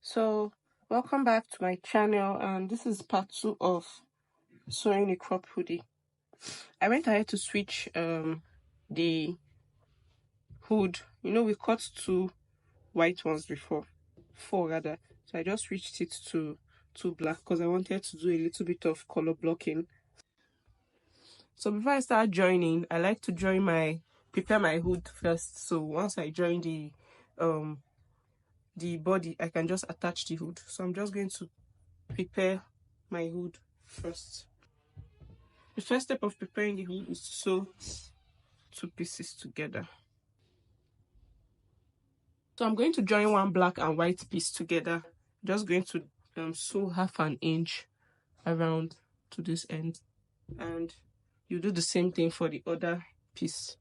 So welcome back to my channel, and this is part 2 of sewing a crop hoodie. I went ahead to switch the hood. We cut 2 white ones before, 4 rather, so I just switched it to 2 black because I wanted to do a little bit of color blocking. So before I start joining, I like to prepare my hood first. So once I join the body, I can just attach the hood. So I'm just going to prepare my hood first. The first step of preparing the hood is to sew 2 pieces together. So I'm going to join 1 black and white piece together. Just going to sew 1/2 inch around to this end, and you do the same thing for the other piece.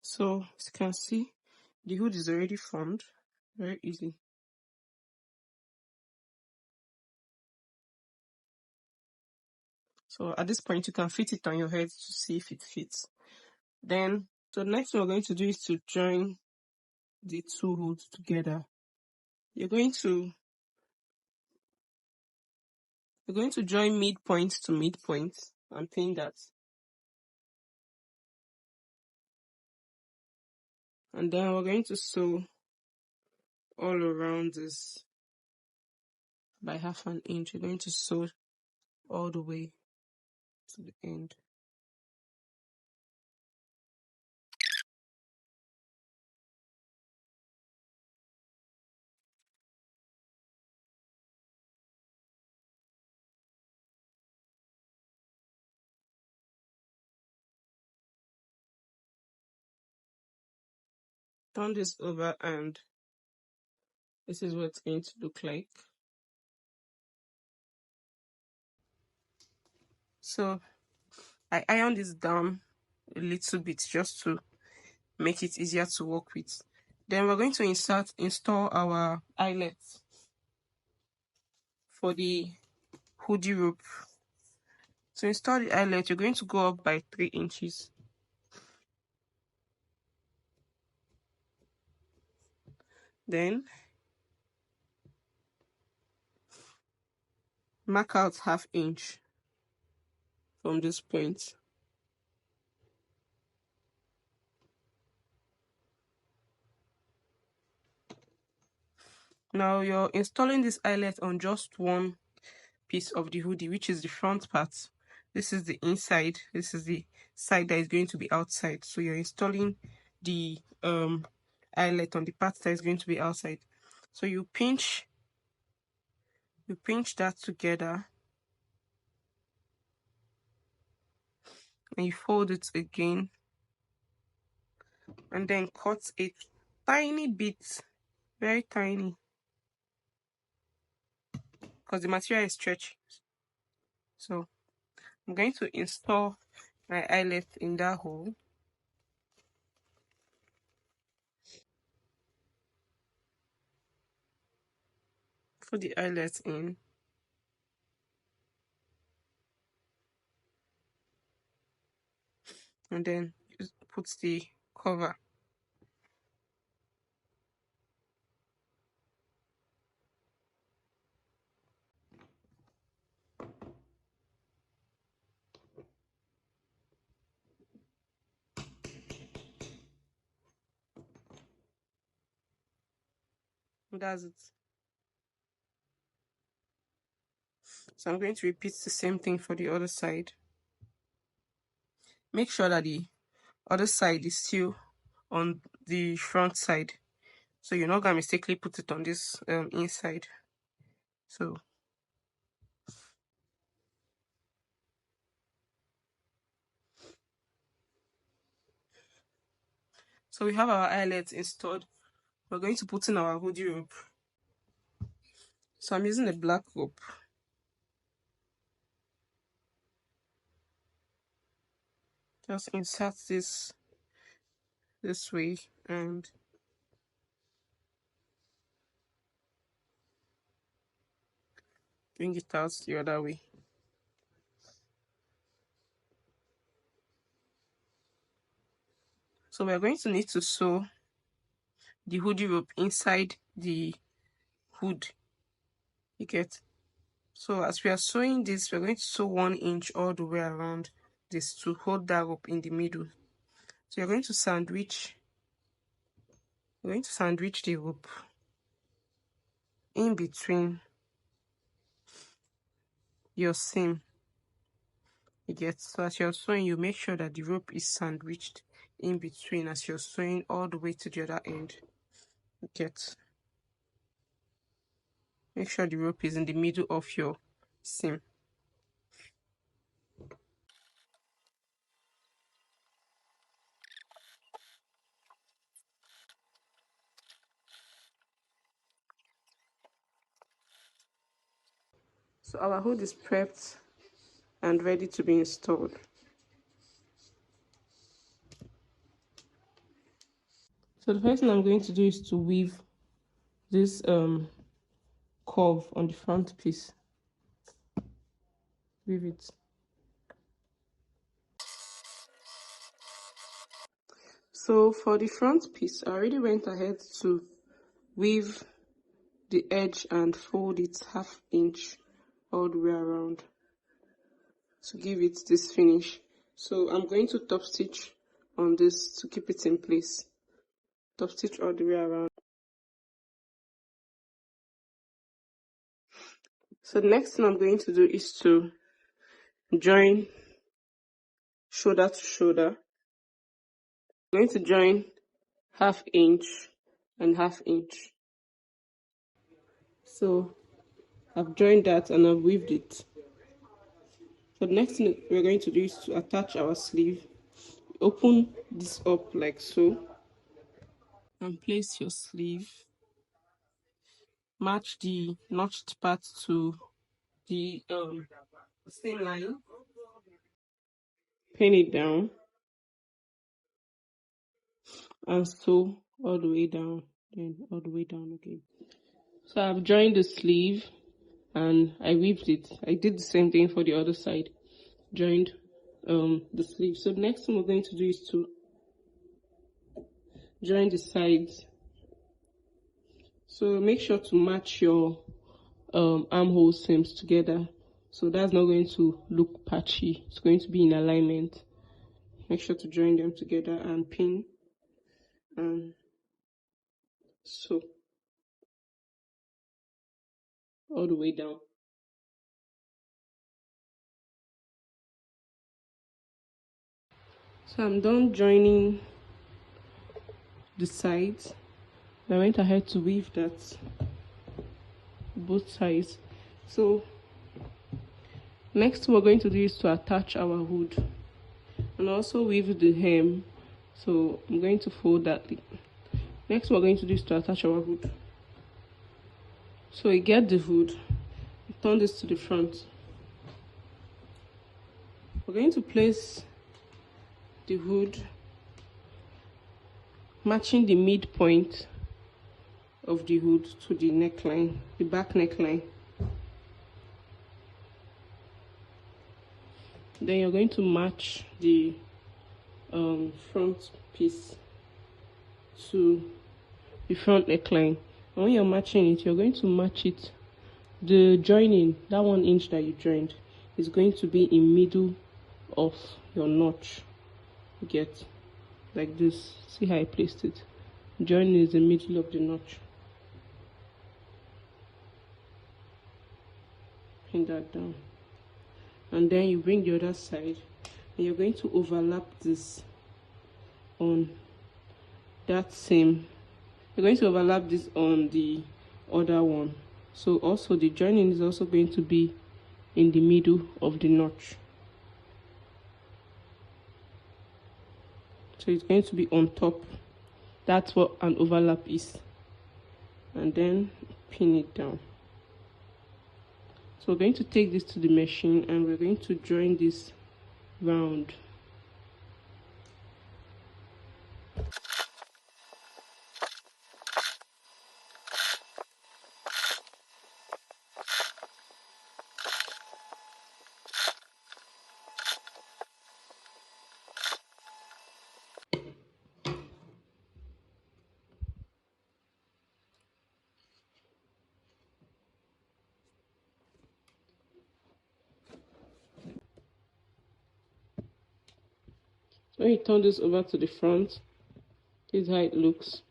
So as you can see, the hood is already formed. Very easy. So at this point, you can fit it on your head to see if it fits. Then, so the next thing we're going to do is to join the 2 hoods together. You're going to join midpoint to midpoint and pin that. And then we're going to sew all around this by 1/2 inch. You're going to sew all the way to the end. Turn this over, and this is what it's going to look like. So I ironed this down a little bit just to make it easier to work with. Then we're going to install our eyelets for the hoodie rope. To install the eyelet, you're going to go up by 3 inches. Then mark out 1/2 inch from this point. Now you're installing this eyelet on just 1 piece of the hoodie, which is the front part. This is the inside. This is the side that is going to be outside. So you're installing the eyelet on the part that is going to be outside. So you pinch that together, and you fold it again, and then cut a tiny bit, very tiny, because the material is stretchy. So I'm going to install my eyelet in that hole. Put the eyelet in. And then just put the cover. That's it. So I'm going to repeat the same thing for the other side. Make sure that the other side is still on the front side, so you're not gonna mistakenly put it on this inside. So we have our eyelets installed. We're going to put in our hoodie rope. So I'm using a black rope. Just insert this way and bring it out the other way. So we're going to need to sew the hoodie rope inside the hood. You get? So as we are sewing this, we're going to sew 1 inch all the way around this to hold that rope in the middle. So you're going to sandwich the rope in between your seam. You get? So as you're sewing, you make sure that the rope is sandwiched in between as you're sewing all the way to the other end. You get? Make sure the rope is in the middle of your seam. So our hood is prepped and ready to be installed. So the first thing I'm going to do is to weave this curve on the front piece. Weave it. So for the front piece, I already went ahead to weave the edge and fold it 1/2 inch all the way around to give it this finish. So I'm going to top stitch on this to keep it in place. Top stitch all the way around. So the next thing I'm going to do is to join shoulder to shoulder. I'm going to join 1/2 inch and 1/2 inch. So I've joined that and I've weaved it. So the next thing we're going to do is to attach our sleeve. Open this up like so and place your sleeve. Match the notched part to the seam line. Pin it down and sew all the way down, then all the way down again. So I've joined the sleeve and I weaved it. I did the same thing for the other side. Joined the sleeve. So the next thing we're going to do is to join the sides. So make sure to match your armhole seams together. So that's not going to look patchy. It's going to be in alignment. Make sure to join them together and pin and sew all the way down. So I'm done joining the sides. I went ahead to weave that both sides. So next we're going to do is to attach our hood and also weave the hem. So I'm going to fold that. Next we're going to do is to attach our hood. So you get the hood, turn this to the front. We're going to place the hood matching the midpoint of the hood to the neckline, the back neckline. Then you're going to match the front piece to the front neckline. And when you're matching it, you're going to match it. The joining, that 1 inch that you joined, is going to be in middle of your notch. You get like this. See how I placed it? Joining is the middle of the notch. Pin that down. And then you bring the other side and you're going to overlap this on that same. You're going to overlap this on the other one. So also the joining is also going to be in the middle of the notch. So it's going to be on top. That's what an overlap is. And then pin it down. So we're going to take this to the machine and we're going to join this round. When you turn this over to the front, this is how it looks.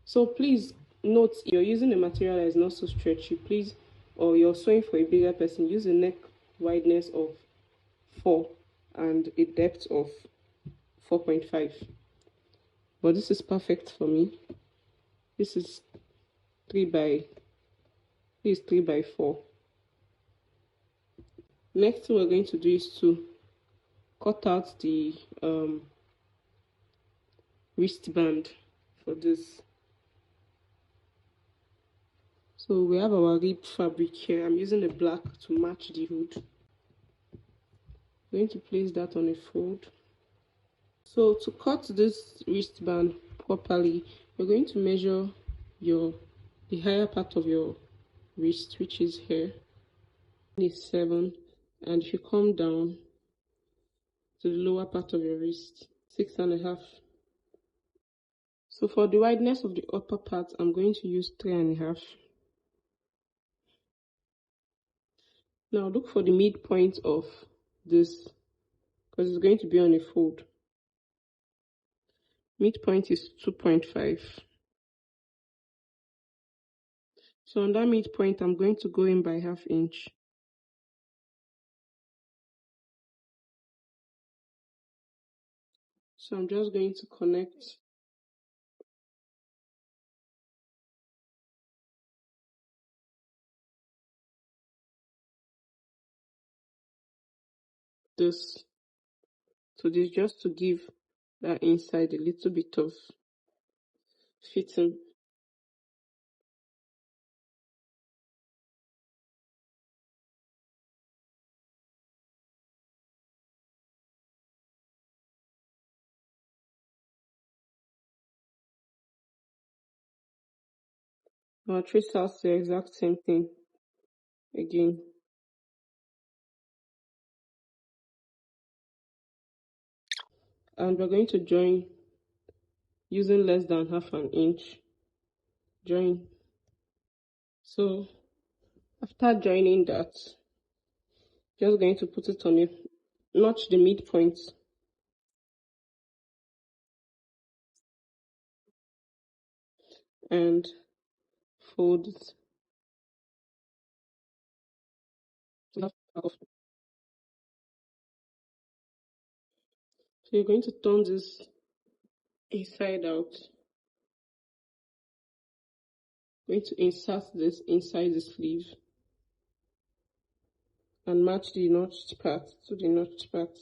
So please note, you're using a material that is not so stretchy, please, or you're sewing for a bigger person, use a neck wideness of 4 and a depth of 4.5. But this is perfect for me. This is 3 by 4. Next thing we're going to do is to cut out the wristband for this. So we have our ribbed fabric here. I'm using the black to match the hood. I'm going to place that on a fold. So to cut this wristband properly, you're going to measure the higher part of your wrist, which is here, is 7, and if you come down to the lower part of your wrist, 6.5. So for the wideness of the upper part, I'm going to use 3.5. Now look for the midpoint of this, because it's going to be on a fold. Midpoint is 2.5. So on that midpoint, I'm going to go in by 1/2 inch. So I'm just going to connect this to this, just to give that inside a little bit of fitting. I'll trace out the exact same thing again. And we're going to join using less than 1/2 inch. Join. So after joining that, just going to put it on a notch the midpoint and fold it. So you're going to turn this inside out. Going to insert this inside the sleeve and match the notched part to the notched part.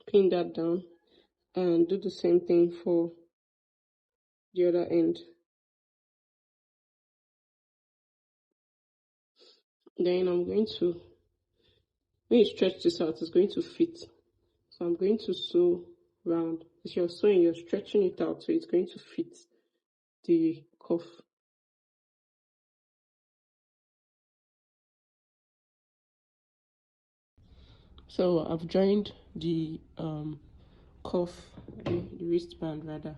Pin that down and do the same thing for the other end. Then I'm going to, when you stretch this out, it's going to fit. So I'm going to sew round. If you're sewing, you're stretching it out, so it's going to fit the cuff. So I've joined the cuff, the wristband rather.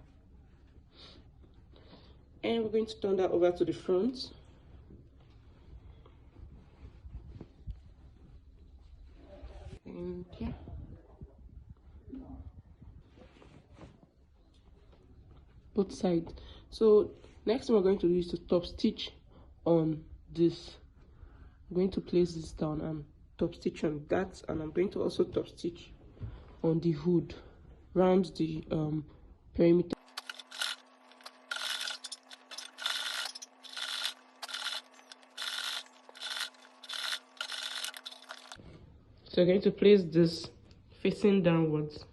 And we're going to turn that over to the front. And yeah. Both sides. So next thing we're going to do is to top stitch on this. I'm going to place this down and top stitch on that, and I'm going to also top stitch on the hood round the perimeter. So I'm going to place this facing downwards.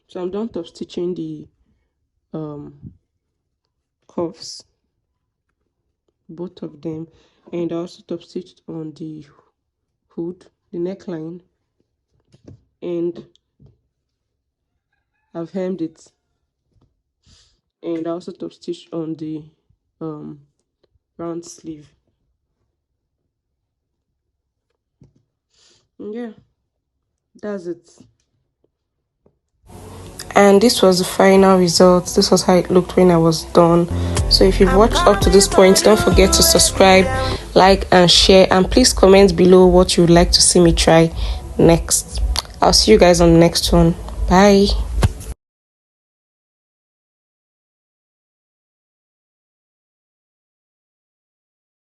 So I'm done top stitching the cuffs, both of them, and I also top stitched on the pulled the neckline, and I've hemmed it, and I also top stitched on the round sleeve. And yeah, that's it. And this was the final result. This was how it looked when I was done. So if you've watched up to this point, don't forget to subscribe, like, and share, and please comment below what you would like to see me try next. I'll see you guys on the next one. Bye.